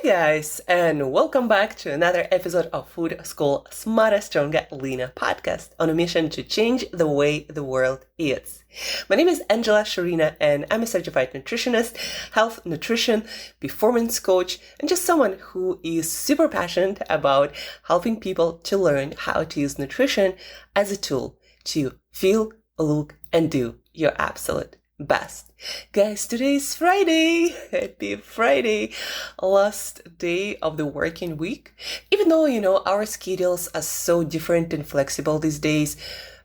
Hey guys, and welcome back to another episode of Food School Smarter, Stronger, Leaner podcast on a mission to change the way the world eats. My name is Angela Shurina, and I'm a certified nutritionist, health nutrition, performance coach, and just someone who is super passionate about helping people to learn how to use nutrition as a tool to feel, look, and do your absolute best. Guys, today is Friday. Happy Friday. Last day of the working week. Even though, our schedules are so different and flexible these days,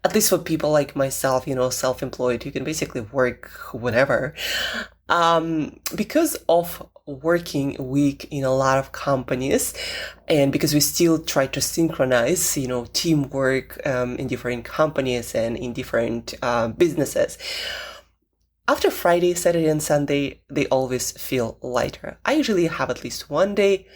at least for people like myself, self-employed, you can basically work whenever. Because of working week in a lot of companies, and because we still try to synchronize, teamwork in different companies and in different businesses, after Friday, Saturday, and Sunday, they always feel lighter. I usually have at least one day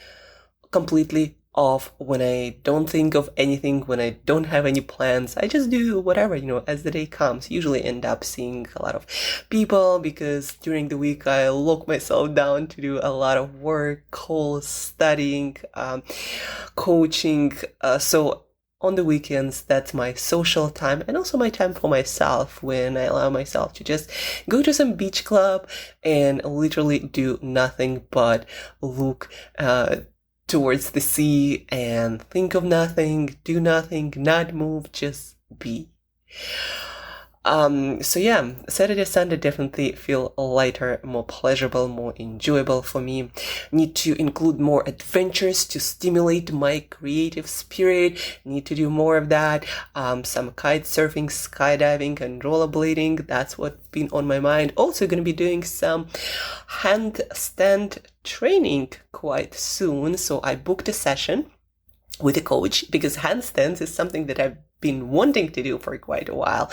completely off when I don't think of anything, when I don't have any plans. I just do whatever, as the day comes. Usually end up seeing a lot of people because during the week I lock myself down to do a lot of work, calls, studying, coaching. So on the weekends, that's my social time and also my time for myself when I allow myself to just go to some beach club and literally do nothing but look towards the sea and think of nothing, do nothing, not move, just be. Saturday, Sunday definitely feel lighter, more pleasurable, more enjoyable for me. Need to include more adventures to stimulate my creative spirit. Need to do more of that. Some kite surfing, skydiving, and rollerblading. That's what's been on my mind. Also going to be doing some handstand training quite soon. So I booked a session with a coach because handstands is something that I've been wanting to do for quite a while.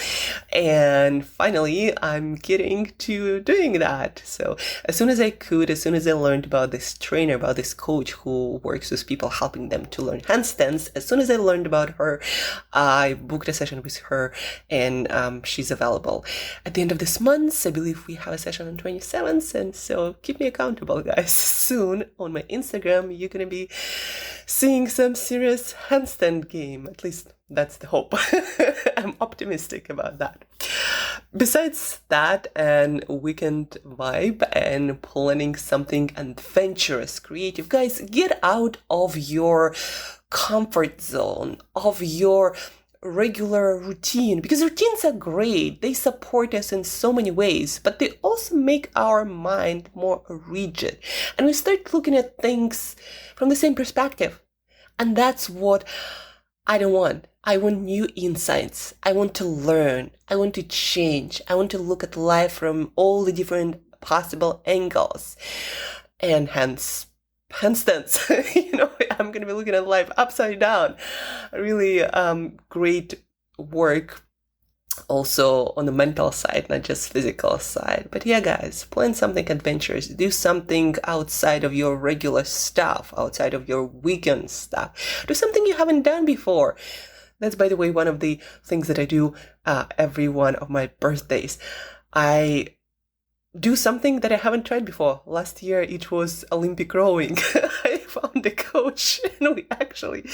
And finally, I'm getting to doing that. So as soon as I learned about this trainer, about this coach who works with people, helping them to learn handstands, as soon as I learned about her, I booked a session with her, and she's available at the end of this month. I believe we have a session on 27th, and so keep me accountable, guys. Soon on my Instagram, you're going to be seeing some serious handstand game. At least that's the hope. I'm optimistic about that. Besides that, and weekend vibe and planning something adventurous, creative, guys, get out of your comfort zone, of your regular routine, because routines are great. They support us in so many ways, but they also make our mind more rigid, and we start looking at things from the same perspective. And that's what I don't want. I want new insights. I want to learn. I want to change. I want to look at life from all the different possible angles. And hence, handstands. I'm going to be looking at life upside down. Really great work also on the mental side, not just physical side. But yeah, guys, plan something adventurous. Do something outside of your regular stuff, outside of your weekend stuff. Do something you haven't done before. That's, by the way, one of the things that I do every one of my birthdays. I do something that I haven't tried before. Last year, it was Olympic rowing. I found a coach, and we actually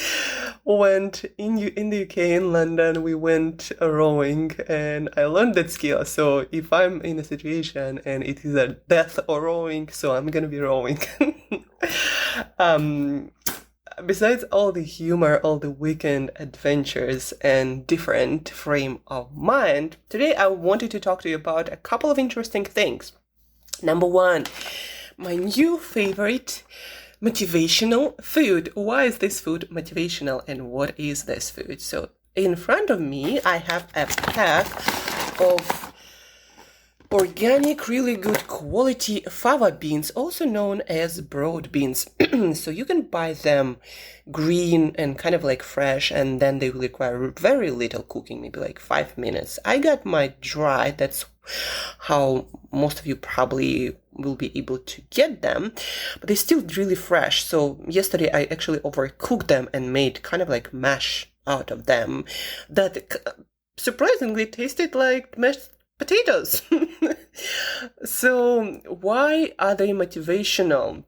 went in the UK, in London. We went rowing, and I learned that skill. So if I'm in a situation and it is a death or rowing, so I'm gonna be rowing. Besides all the humor, all the weekend adventures, and different frame of mind, today I wanted to talk to you about a couple of interesting things. Number one, my new favorite motivational food. Why is this food motivational, and what is this food? So in front of me, I have a pack of organic, really good quality fava beans, also known as broad beans. So you can buy them green and kind of like fresh, and then they will require very little cooking, maybe like 5 minutes. I got my dry. That's how most of you probably will be able to get them, but they're still really fresh. So yesterday I actually overcooked them and made kind of like mash out of them that surprisingly tasted like mashed potatoes. So why are they motivational?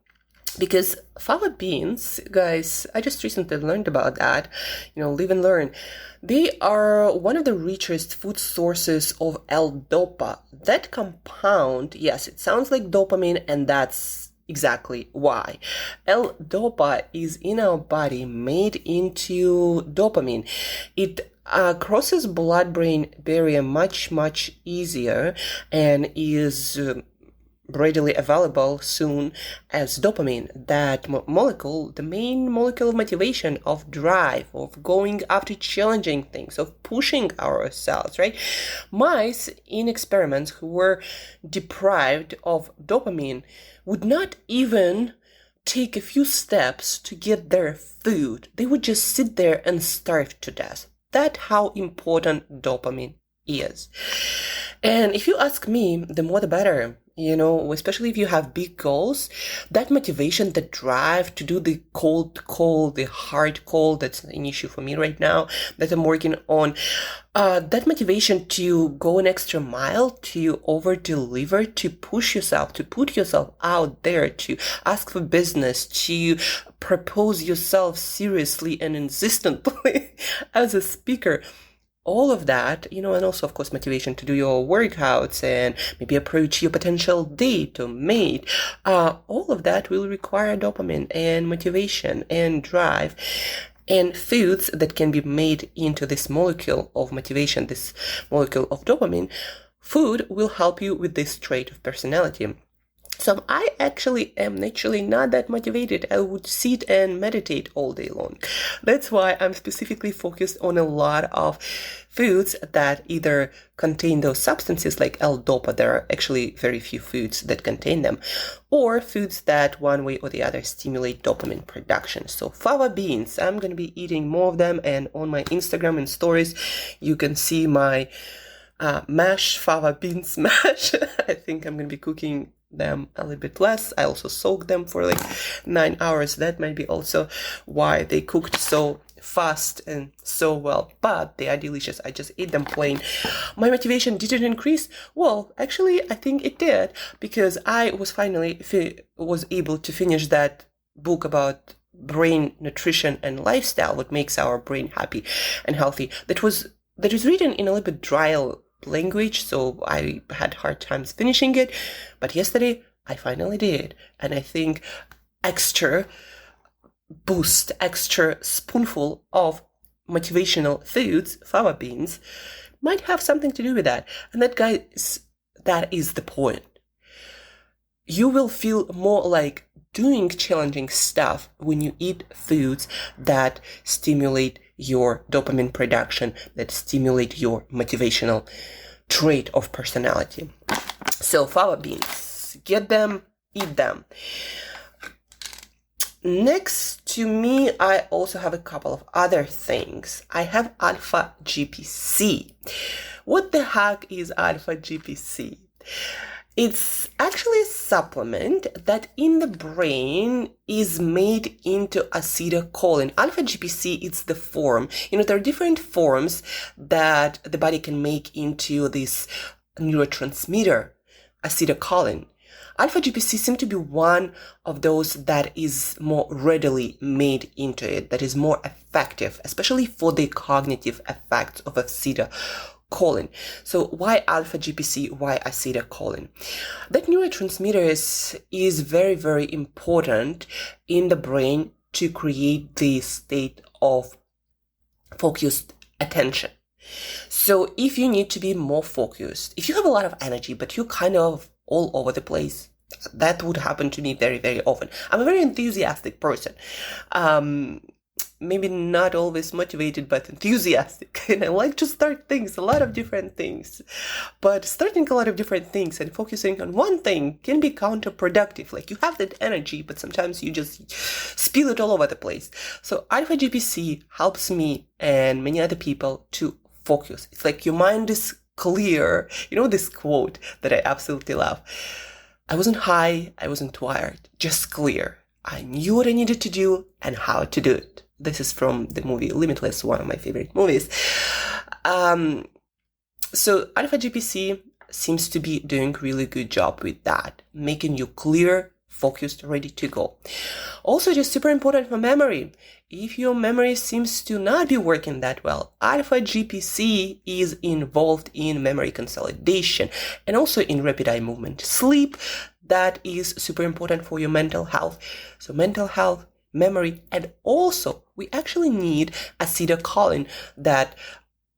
Because fava beans, guys, I just recently learned about that, live and learn. They are one of the richest food sources of L-DOPA. That compound, yes, it sounds like dopamine, and that's exactly why. L-DOPA is in our body made into dopamine. It crosses blood-brain barrier much, much easier and is readily available soon as dopamine, that molecule, the main molecule of motivation, of drive, of going after challenging things, of pushing ourselves, right? Mice in experiments who were deprived of dopamine would not even take a few steps to get their food. They would just sit there and starve to death. That's how important dopamine is. And if you ask me, the more the better. Especially if you have big goals, that motivation, the drive to do the cold call, the hard call, that's an issue for me right now that I'm working on. That motivation to go an extra mile, to over deliver, to push yourself, to put yourself out there, to ask for business, to propose yourself seriously and insistently as a speaker. All of that, and also, of course, motivation to do your workouts and maybe approach your potential date or mate. All of that will require dopamine and motivation and drive. And foods that can be made into this molecule of motivation, this molecule of dopamine, food will help you with this trait of personality. So I actually am naturally not that motivated. I would sit and meditate all day long. That's why I'm specifically focused on a lot of foods that either contain those substances like L-DOPA. There are actually very few foods that contain them, or foods that one way or the other stimulate dopamine production. So fava beans, I'm going to be eating more of them, and on my Instagram and stories, you can see my fava beans mash. I think I'm going to be cooking them a little bit less. I also soaked them for like 9 hours. That might be also why they cooked so fast and so well, but they are delicious. I just ate them plain. My motivation didn't increase. Well, actually, I think it did, because I was finally was able to finish that book about brain nutrition and lifestyle, what makes our brain happy and healthy. That is written in a little bit dry language, so I had hard times finishing it, but yesterday I finally did, and I think extra boost, extra spoonful of motivational foods, fava beans, might have something to do with that. And that is the point. You will feel more like doing challenging stuff when you eat foods that stimulate your dopamine production, that stimulate your motivational trait of personality. So fava beans, get them, eat them. Next to me, I also have a couple of other things. I have alpha GPC. What the heck is alpha GPC? It's actually a supplement that in the brain is made into acetylcholine. Alpha GPC is the form. There are different forms that the body can make into this neurotransmitter, acetylcholine. Alpha GPC seems to be one of those that is more readily made into it, that is more effective, especially for the cognitive effects of acetylcholine. So why alpha GPC? Why acetylcholine? That neurotransmitter is very, very important in the brain to create the state of focused attention. So if you need to be more focused, if you have a lot of energy, but you're kind of all over the place, that would happen to me very, very often. I'm a very enthusiastic person. Maybe not always motivated, but enthusiastic. And I like to start things, a lot of different things. But starting a lot of different things and focusing on one thing can be counterproductive. Like, you have that energy, but sometimes you just spill it all over the place. So alpha GPC helps me and many other people to focus. It's like your mind is clear. This quote that I absolutely love. I wasn't high, I wasn't tired, just clear. I knew what I needed to do and how to do it. This is from the movie Limitless, one of my favorite movies. So alpha GPC seems to be doing really good job with that, making you clear, focused, ready to go. Also, it is super important for memory. If your memory seems to not be working that well, alpha GPC is involved in memory consolidation and also in rapid eye movement. Sleep, that is super important for your mental health. So mental health, memory, and also we actually need acetylcholine that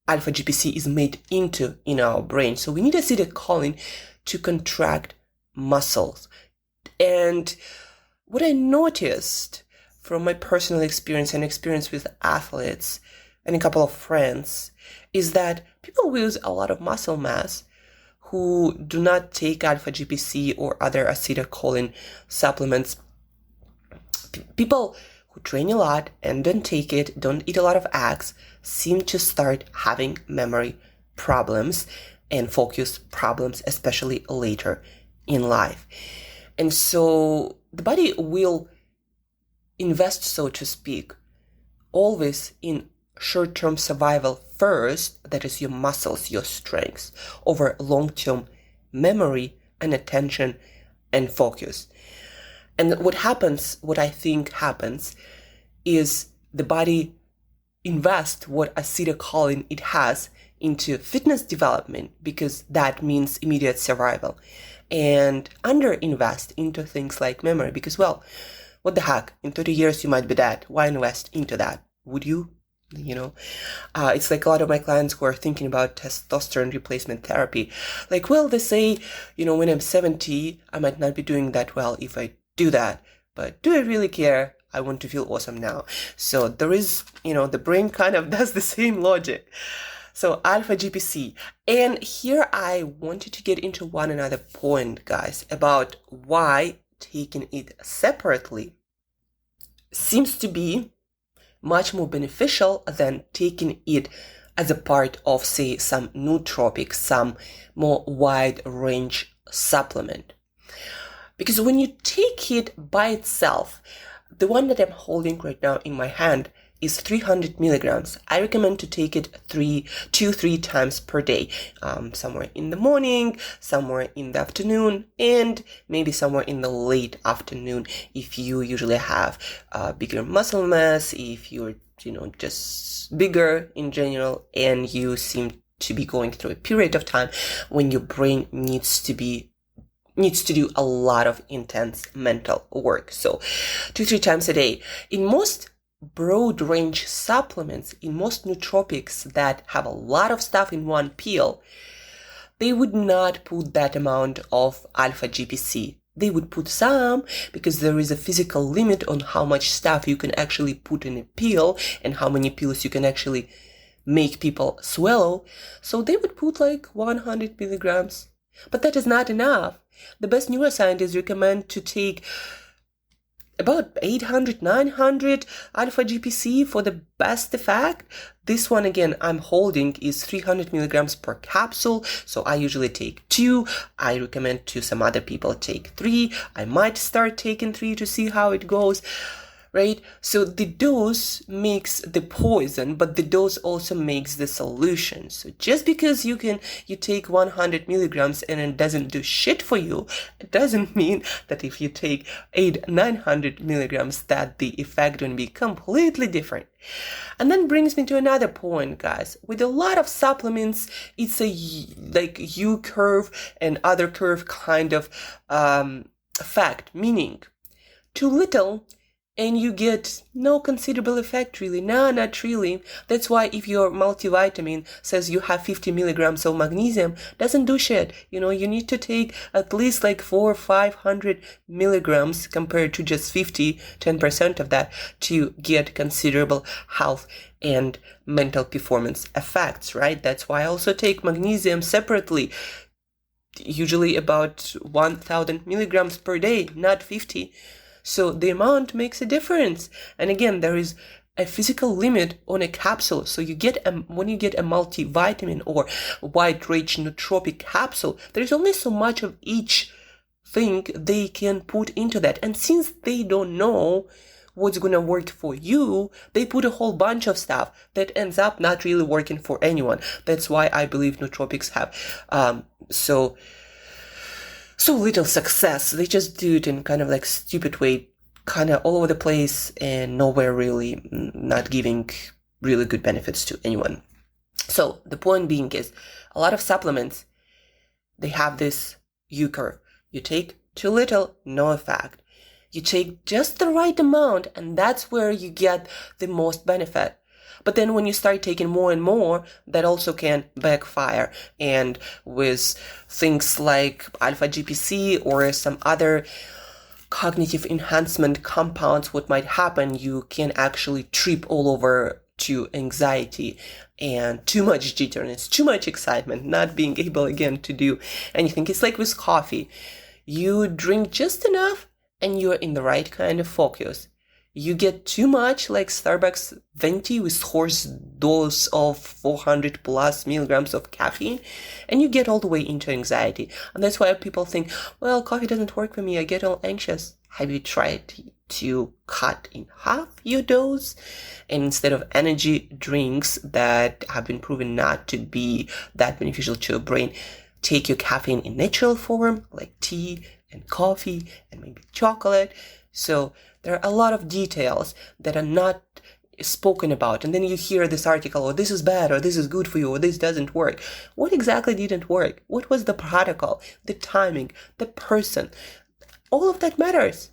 alpha GPC is made into in our brain. So we need acetylcholine to contract muscles. And what I noticed from my personal experience and experience with athletes and a couple of friends is that people with a lot of muscle mass who do not take alpha GPC or other acetylcholine supplements, people who train a lot and don't take it, don't eat a lot of eggs, seem to start having memory problems and focus problems, especially later in life. And so the body will invest, so to speak, always in short-term survival first, that is your muscles, your strengths, over long-term memory and attention and focus. And what I think happens, is the body invests what acetylcholine it has into fitness development, because that means immediate survival, and underinvest into things like memory, because, well, what the heck, in 30 years you might be dead. Why invest into that? Would you? It's like a lot of my clients who are thinking about testosterone replacement therapy. Like, well, they say, when I'm 70, I might not be doing that well if I do that. But do I really care? I want to feel awesome now. So there is, the brain kind of does the same logic. So alpha GPC. And here I wanted to get into one another point, guys, about why taking it separately seems to be much more beneficial than taking it as a part of, say, some nootropic, some more wide range supplement. Because when you take it by itself, the one that I'm holding right now in my hand is 300 milligrams. I recommend to take it 2-3 times per day, somewhere in the morning, somewhere in the afternoon, and maybe somewhere in the late afternoon if you usually have bigger muscle mass, if you're, just bigger in general, and you seem to be going through a period of time when your brain needs to do a lot of intense mental work. So 2-3 times a day. In most broad range supplements, in most nootropics that have a lot of stuff in one pill, they would not put that amount of alpha GPC. They would put some, because there is a physical limit on how much stuff you can actually put in a pill and how many pills you can actually make people swallow. So they would put like 100 milligrams. But that is not enough. The best neuroscientists recommend to take about 800, 900 alpha GPC for the best effect. This one, again, I'm holding is 300 milligrams per capsule. So I usually take 2. I recommend to some other people take 3. I might start taking 3 to see how it goes. Right? So the dose makes the poison, but the dose also makes the solution. So just because you take 100 milligrams and it doesn't do shit for you, it doesn't mean that if you take 900 milligrams that the effect will be completely different. And then brings me to another point, guys. With a lot of supplements, it's a like U-curve and other curve kind of effect, meaning too little and you get no considerable effect, really. No, not really. That's why if your multivitamin says you have 50 milligrams of magnesium, doesn't do shit. You need to take at least like 400 or 500 milligrams compared to just 50, 10% of that to get considerable health and mental performance effects, right? That's why I also take magnesium separately, usually about 1000 milligrams per day, not 50. So the amount makes a difference. And again, there is a physical limit on a capsule. So when you get a multivitamin or wide range nootropic capsule, there's only so much of each thing they can put into that. And since they don't know what's going to work for you, they put a whole bunch of stuff that ends up not really working for anyone. That's why I believe nootropics have so so little success. They just do it in kind of like stupid way, kind of all over the place and nowhere really, not giving really good benefits to anyone. So the point being is a lot of supplements, they have this U curve. You take too little, no effect. You take just the right amount, and that's where you get the most benefit. But then when you start taking more and more, that also can backfire. And with things like alpha GPC or some other cognitive enhancement compounds, what might happen, you can actually trip all over to anxiety and too much jitteriness, too much excitement, not being able again to do anything. It's like with coffee. You drink just enough and you're in the right kind of focus. You get too much, like Starbucks venti with horse dose of 400 plus milligrams of caffeine, and you get all the way into anxiety. And that's why people think, well, coffee doesn't work for me, I get all anxious. Have you tried to cut in half your dose? And instead of energy drinks that have been proven not to be that beneficial to your brain, take your caffeine in natural form, like tea and coffee and maybe chocolate. So there are a lot of details that are not spoken about. And then you hear this article, or this is bad, or this is good for you, or this doesn't work. What exactly didn't work? What was the protocol, the timing, the person? All of that matters.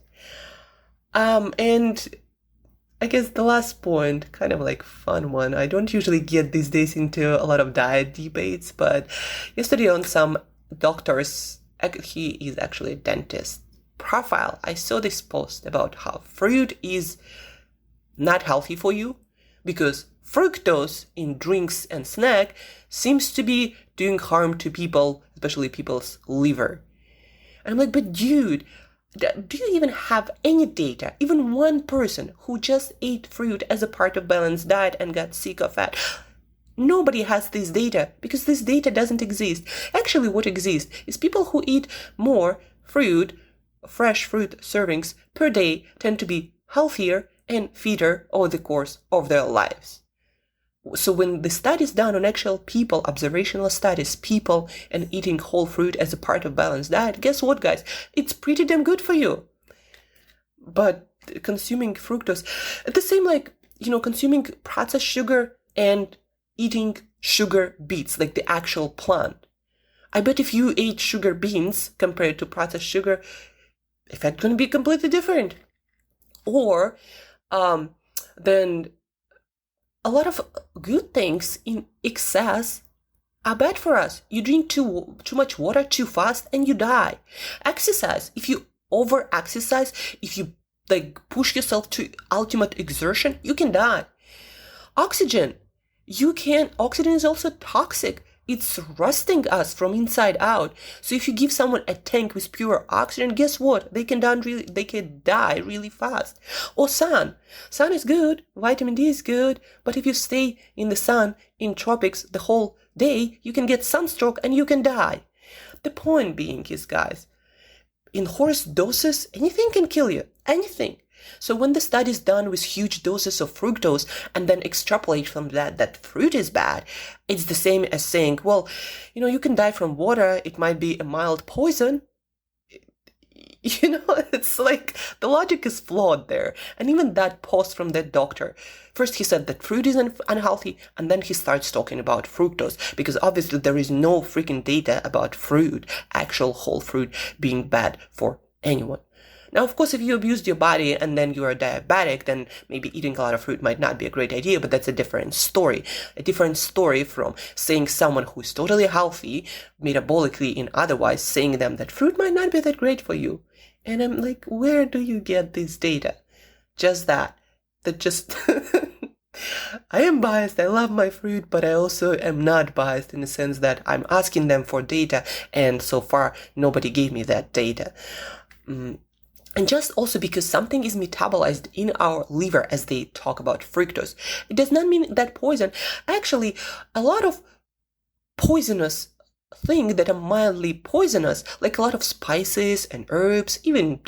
And I guess the last point, kind of like fun one. I don't usually get these days into a lot of diet debates, but yesterday on some doctor's, he is actually a dentist, profile, I saw this post about how fruit is not healthy for you because fructose in drinks and snack seems to be doing harm to people, especially people's liver. And I'm like, but dude, do you even have any data, even one person who just ate fruit as a part of balanced diet and got sick of it? Nobody has this data because this data doesn't exist. Actually, what exists is people who eat more fruit, fresh fruit servings per day tend to be healthier and fitter over the course of their lives. So when the studies done on actual people, observational studies, people and eating whole fruit as a part of balanced diet, guess what, guys? It's pretty damn good for you. But consuming fructose, the same like, consuming processed sugar and eating sugar beets, like the actual plant. I bet if you ate sugar beans compared to processed sugar, effect going to be completely different. Or then a lot of good things in excess are bad for us. You drink too much water too fast and you die. Exercise, if you over exercise, if you like push yourself to ultimate exertion, you can die. Oxygen is also toxic. It's rusting us from inside out. So if you give someone a tank with pure oxygen, guess what? They can die really fast. Or sun. Sun is good. Vitamin D is good. But if you stay in the sun, in tropics, the whole day, you can get sunstroke and you can die. The point being is, guys, in horse doses, anything can kill you. Anything. So when the study is done with huge doses of fructose and then extrapolate from that fruit is bad, it's the same as saying, well, you can die from water. It might be a mild poison. It's like the logic is flawed there. And even that post from that doctor, first he said that fruit is unhealthy, and then he starts talking about fructose, because obviously there is no freaking data about fruit, actual whole fruit, being bad for anyone. Now, of course, if you abused your body and then you are diabetic, then maybe eating a lot of fruit might not be a great idea, but that's a different story. A different story from saying someone who is totally healthy, metabolically and otherwise, saying them that fruit might not be that great for you. And I'm like, where do you get this data? Just that just... I am biased, I love my fruit, but I also am not biased in the sense that I'm asking them for data, and so far, nobody gave me that data. And just also because something is metabolized in our liver as they talk about fructose, it does not mean that poison. Actually, a lot of poisonous things that are mildly poisonous, like a lot of spices and herbs, even,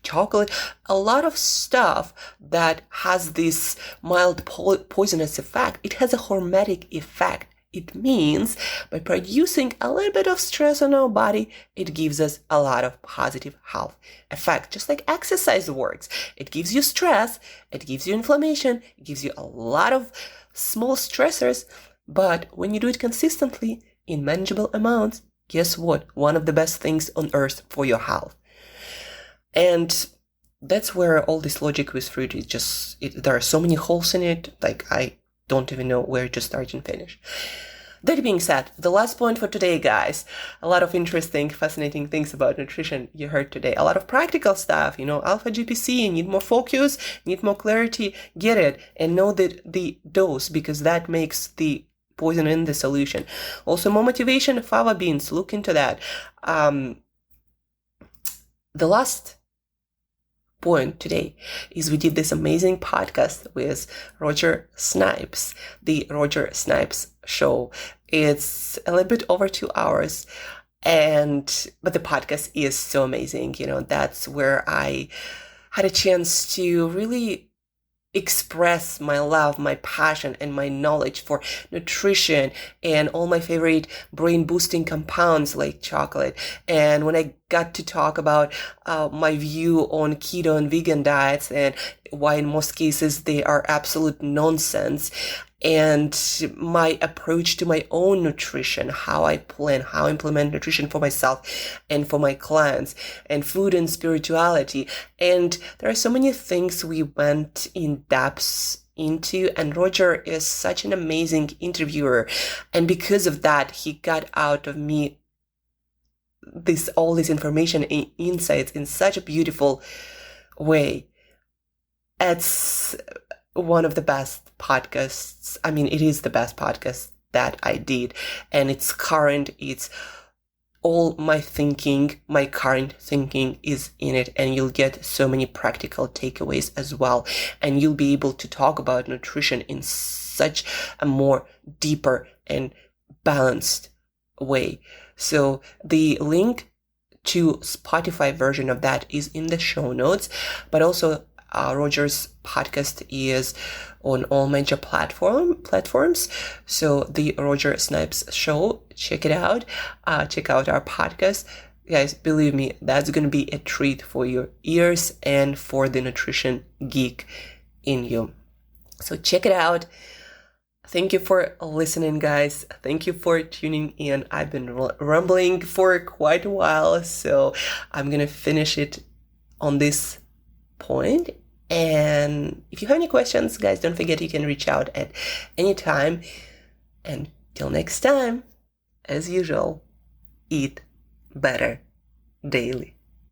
chocolate, a lot of stuff that has this mild poisonous effect, it has a hormetic effect. It means by producing a little bit of stress on our body, it gives us a lot of positive health effect, just like exercise works. It gives you stress, it gives you inflammation, it gives you a lot of small stressors, but when you do it consistently in manageable amounts, guess what? One of the best things on earth for your health. And that's where all this logic with fruit is just, there are so many holes in it, like I don't even know where to start and finish. That being said, the last point for today, guys, a lot of interesting, fascinating things about nutrition you heard today. A lot of practical stuff, alpha GPC, need more focus, need more clarity, get it, and know that the dose, because that makes the poison in the solution. Also, more motivation, fava beans, look into that. The last point today is we did this amazing podcast with Roger Snipes, the Roger Snipes show. It's a little bit over 2 hours, but the podcast is so amazing. That's where I had a chance to really express my love, my passion, and my knowledge for nutrition and all my favorite brain boosting compounds like chocolate. And when I got to talk about my view on keto and vegan diets and why in most cases they are absolute nonsense, and my approach to my own nutrition, how I implement nutrition for myself and for my clients, and food and spirituality. And there are so many things we went in depth into, and Roger is such an amazing interviewer. And because of that, he got out of me all this information and insights in such a beautiful way. It's one of the best podcasts. I mean, it is the best podcast that I did, and it's all my thinking, my current thinking is in it, and you'll get so many practical takeaways as well, and you'll be able to talk about nutrition in such a more deeper and balanced way. So the link to Spotify version of that is in the show notes, but also Roger's podcast is on all major platforms. So the Roger Snipes show, check it out. Check out our podcast. Guys, believe me, that's going to be a treat for your ears and for the nutrition geek in you. So check it out. Thank you for listening, guys. Thank you for tuning in. I've been rambling for quite a while, so I'm going to finish it on this point. And if you have any questions, guys, don't forget you can reach out at any time. And till next time, as usual, eat better daily.